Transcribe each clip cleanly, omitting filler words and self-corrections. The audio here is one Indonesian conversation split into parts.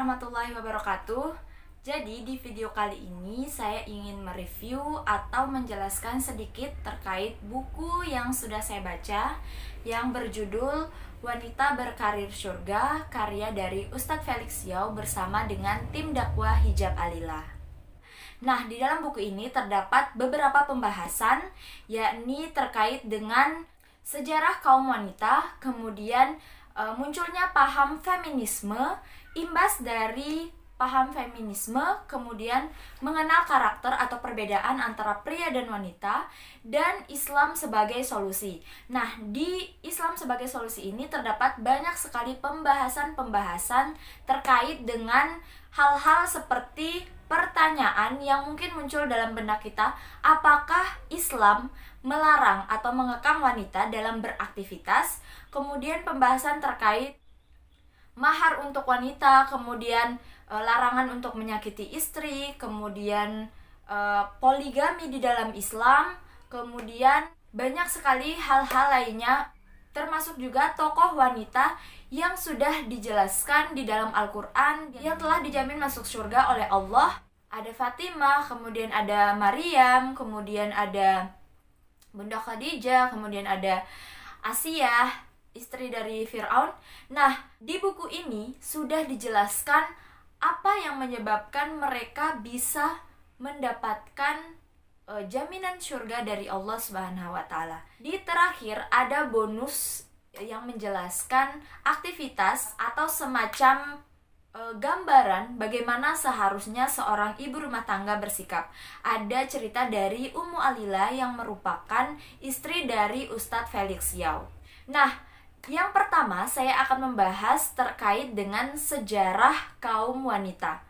warahmatullahi wabarakatuh. Jadi di video kali ini saya ingin mereview atau menjelaskan sedikit terkait buku yang sudah saya baca yang berjudul Wanita Berkarir Surga, karya dari Ustadz Felix Yau bersama dengan tim dakwah Hijab Alila. Nah, di dalam buku ini terdapat beberapa pembahasan, yakni terkait dengan sejarah kaum wanita, kemudian munculnya paham feminisme, imbas dari paham feminisme, kemudian mengenal karakter atau perbedaan antara pria dan wanita, dan Islam sebagai solusi. Nah, di Islam sebagai solusi ini terdapat banyak sekali pembahasan-pembahasan terkait dengan hal-hal seperti pertanyaan yang mungkin muncul dalam benak kita, apakah Islam melarang atau mengekang wanita dalam beraktivitas, kemudian pembahasan terkait mahar untuk wanita, kemudian larangan untuk menyakiti istri, kemudian poligami di dalam Islam, kemudian banyak sekali hal-hal lainnya, termasuk juga tokoh wanita yang sudah dijelaskan di dalam Al-Quran yang telah dijamin masuk surga oleh Allah. Ada Fatimah, kemudian ada Maryam, kemudian ada Bunda Khadijah, kemudian ada Asiyah, istri dari Fir'aun. Nah, di buku ini sudah dijelaskan apa yang menyebabkan mereka bisa mendapatkan jaminan surga dari Allah Subhanahu wa Ta'ala. Di terakhir ada bonus yang menjelaskan aktivitas atau semacam gambaran bagaimana seharusnya seorang ibu rumah tangga bersikap. Ada cerita dari Ummu Alila yang merupakan istri dari Ustadz Felix Yau. Nah, yang pertama saya akan membahas terkait dengan sejarah kaum wanita.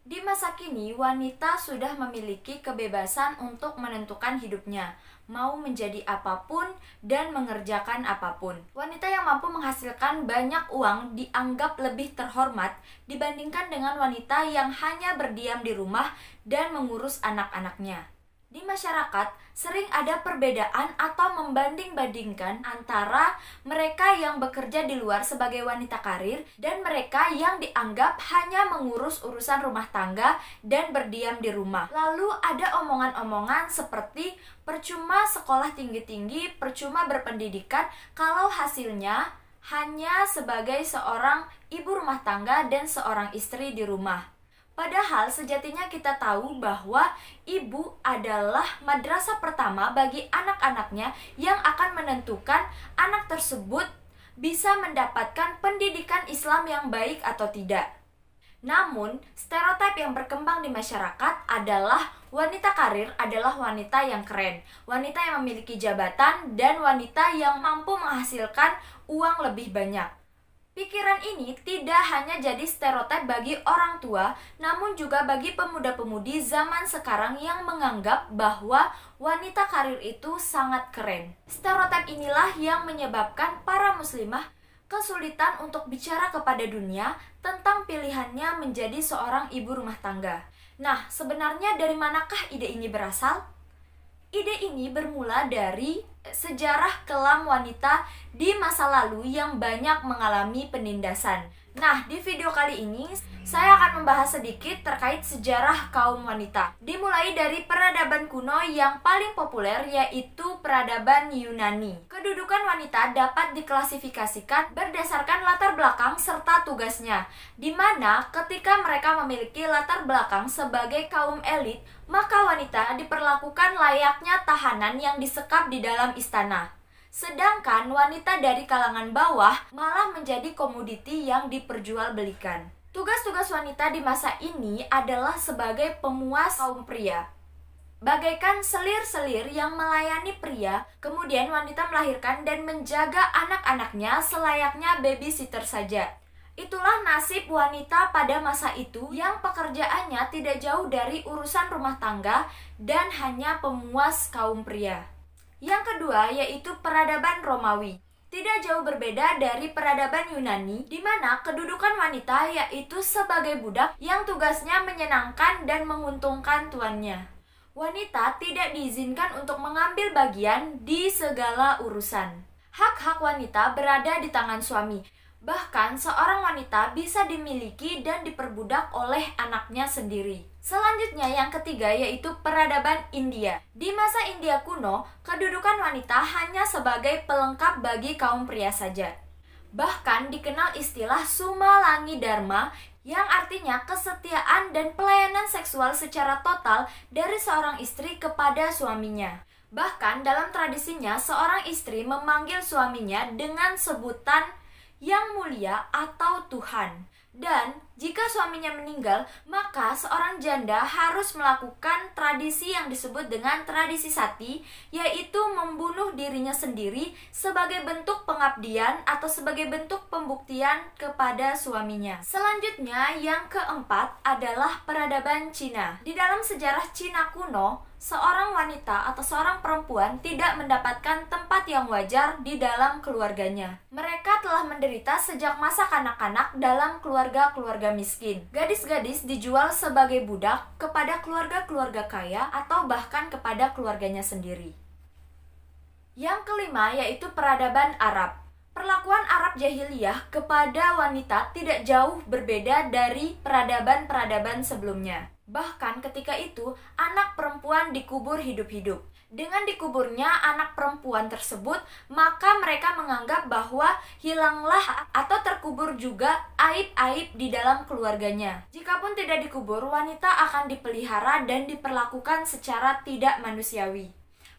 Di masa kini, wanita sudah memiliki kebebasan untuk menentukan hidupnya, mau menjadi apapun dan mengerjakan apapun. Wanita yang mampu menghasilkan banyak uang dianggap lebih terhormat dibandingkan dengan wanita yang hanya berdiam di rumah dan mengurus anak-anaknya. Di masyarakat, sering ada perbedaan atau membanding-bandingkan antara mereka yang bekerja di luar sebagai wanita karir dan mereka yang dianggap hanya mengurus urusan rumah tangga dan berdiam di rumah. Lalu ada omongan-omongan seperti percuma sekolah tinggi-tinggi, percuma berpendidikan kalau hasilnya hanya sebagai seorang ibu rumah tangga dan seorang istri di rumah. Padahal sejatinya kita tahu bahwa ibu adalah madrasah pertama bagi anak-anaknya yang akan menentukan anak tersebut bisa mendapatkan pendidikan Islam yang baik atau tidak. Namun, stereotip yang berkembang di masyarakat adalah wanita karir adalah wanita yang keren, wanita yang memiliki jabatan, dan wanita yang mampu menghasilkan uang lebih banyak. Pikiran ini tidak hanya jadi stereotip bagi orang tua, namun juga bagi pemuda-pemudi zaman sekarang yang menganggap bahwa wanita karir itu sangat keren. Stereotip inilah yang menyebabkan para muslimah kesulitan untuk bicara kepada dunia tentang pilihannya menjadi seorang ibu rumah tangga. Nah, sebenarnya dari manakah ide ini berasal? Ide ini bermula dari sejarah kelam wanita di masa lalu yang banyak mengalami penindasan. Nah, di video kali ini saya akan membahas sedikit terkait sejarah kaum wanita. Dimulai dari peradaban kuno yang paling populer, yaitu peradaban Yunani. Kedudukan wanita dapat diklasifikasikan berdasarkan latar belakang serta tugasnya, di mana ketika mereka memiliki latar belakang sebagai kaum elit, maka wanita diperlakukan layaknya tahanan yang disekap di dalam istana. Sedangkan wanita dari kalangan bawah malah menjadi komoditi yang diperjualbelikan. Tugas-tugas wanita di masa ini adalah sebagai pemuas kaum pria. Bagaikan selir-selir yang melayani pria, kemudian wanita melahirkan dan menjaga anak-anaknya selayaknya babysitter saja. Itulah nasib wanita pada masa itu yang pekerjaannya tidak jauh dari urusan rumah tangga dan hanya pemuas kaum pria. Yang kedua yaitu peradaban Romawi. Tidak jauh berbeda dari peradaban Yunani, di mana kedudukan wanita yaitu sebagai budak yang tugasnya menyenangkan dan menguntungkan tuannya. Wanita tidak diizinkan untuk mengambil bagian di segala urusan. Hak-hak wanita berada di tangan suami. Bahkan seorang wanita bisa dimiliki dan diperbudak oleh anaknya sendiri. Selanjutnya yang ketiga yaitu peradaban India. Di masa India kuno, kedudukan wanita hanya sebagai pelengkap bagi kaum pria saja. Bahkan dikenal istilah Sumalangi Dharma yang artinya kesetiaan dan pelayanan seksual secara total dari seorang istri kepada suaminya. Bahkan dalam tradisinya seorang istri memanggil suaminya dengan sebutan yang mulia atau Tuhan. Dan jika suaminya meninggal, maka seorang janda harus melakukan tradisi yang disebut dengan tradisi sati, yaitu membunuh dirinya sendiri sebagai bentuk pengabdian atau sebagai bentuk pembuktian kepada suaminya. Selanjutnya yang keempat adalah peradaban Cina. Di dalam sejarah Cina kuno, seorang wanita atau seorang perempuan tidak mendapatkan tempat yang wajar di dalam keluarganya. Mereka telah menderita sejak masa kanak-kanak dalam keluarga-keluarga miskin. Gadis-gadis dijual sebagai budak kepada keluarga-keluarga kaya atau bahkan kepada keluarganya sendiri. Yang kelima yaitu peradaban Arab. Perlakuan Arab jahiliyah kepada wanita tidak jauh berbeda dari peradaban-peradaban sebelumnya. Bahkan ketika itu, anak perempuan dikubur hidup-hidup. Dengan dikuburnya anak perempuan tersebut, maka mereka menganggap bahwa hilanglah atau terkubur juga aib-aib di dalam keluarganya. Jikapun tidak dikubur, wanita akan dipelihara dan diperlakukan secara tidak manusiawi.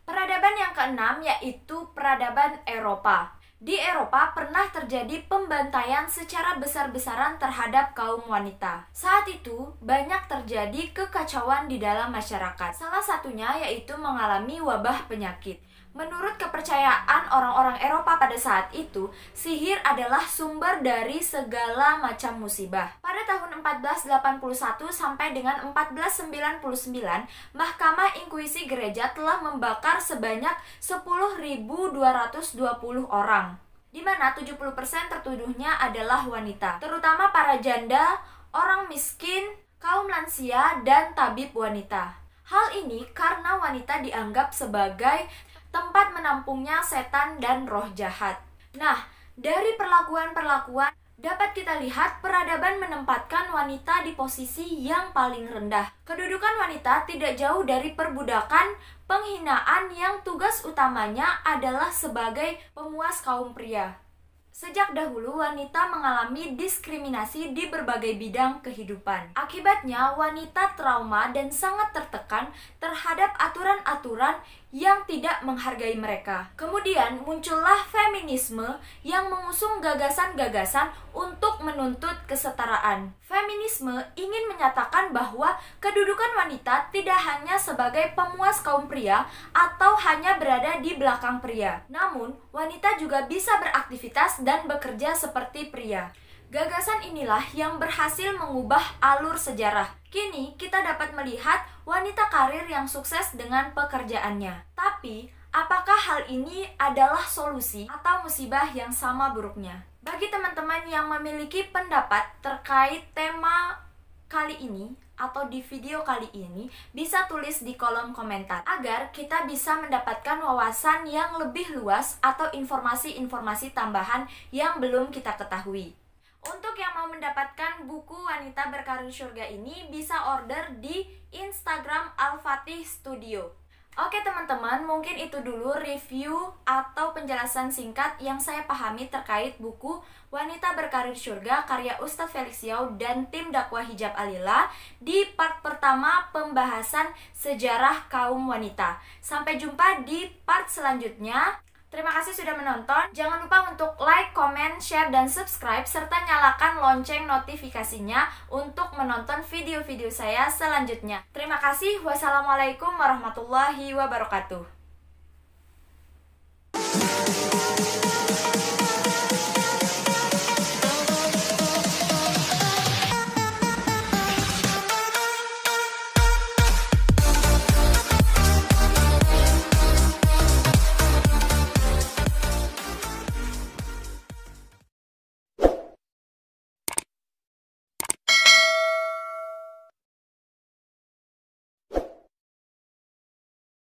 Peradaban yang keenam yaitu peradaban Eropa. Di Eropa pernah terjadi pembantaian secara besar-besaran terhadap kaum wanita. Saat itu, banyak terjadi kekacauan di dalam masyarakat. Salah satunya yaitu mengalami wabah penyakit. Menurut kepercayaan orang-orang Eropa pada saat itu, sihir adalah sumber dari segala macam musibah. Pada tahun 1481 sampai dengan 1499, Mahkamah Inkuisi Gereja telah membakar sebanyak 10.220 orang, di mana 70% tertuduhnya adalah wanita, terutama para janda, orang miskin, kaum lansia, dan tabib wanita. Hal ini karena wanita dianggap sebagai tempat menampungnya setan dan roh jahat. Nah, dari perlakuan-perlakuan dapat kita lihat peradaban menempatkan wanita di posisi yang paling rendah. Kedudukan wanita tidak jauh dari perbudakan, penghinaan yang tugas utamanya adalah sebagai pemuas kaum pria. Sejak dahulu, wanita mengalami diskriminasi di berbagai bidang kehidupan. Akibatnya, wanita trauma dan sangat tertekan terhadap aturan-aturan yang tidak menghargai mereka. Kemudian muncullah feminisme yang mengusung gagasan-gagasan untuk menuntut kesetaraan. Feminisme ingin menyatakan bahwa kedudukan wanita tidak hanya sebagai pemuas kaum pria atau hanya berada di belakang pria. Namun, wanita juga bisa beraktivitas dan bekerja seperti pria. Gagasan inilah yang berhasil mengubah alur sejarah. Kini kita dapat melihat wanita karir yang sukses dengan pekerjaannya. Tapi, apakah hal ini adalah solusi atau musibah yang sama buruknya? Bagi teman-teman yang memiliki pendapat terkait tema kali ini atau di video kali ini, bisa tulis di kolom komentar agar kita bisa mendapatkan wawasan yang lebih luas atau informasi-informasi tambahan yang belum kita ketahui. Untuk yang mau mendapatkan buku Wanita Berkarir Surga ini bisa order di Instagram Al-Fatih Studio. Oke teman-teman, mungkin itu dulu review atau penjelasan singkat yang saya pahami terkait buku Wanita Berkarir Surga karya Ustadz Felix Yau dan tim dakwah hijab Alila di part pertama pembahasan sejarah kaum wanita. Sampai jumpa di part selanjutnya. Terima kasih sudah menonton. Jangan lupa untuk like, comment, share, dan subscribe serta nyalakan lonceng notifikasinya untuk menonton video-video saya selanjutnya. Terima kasih. Wassalamualaikum warahmatullahi wabarakatuh.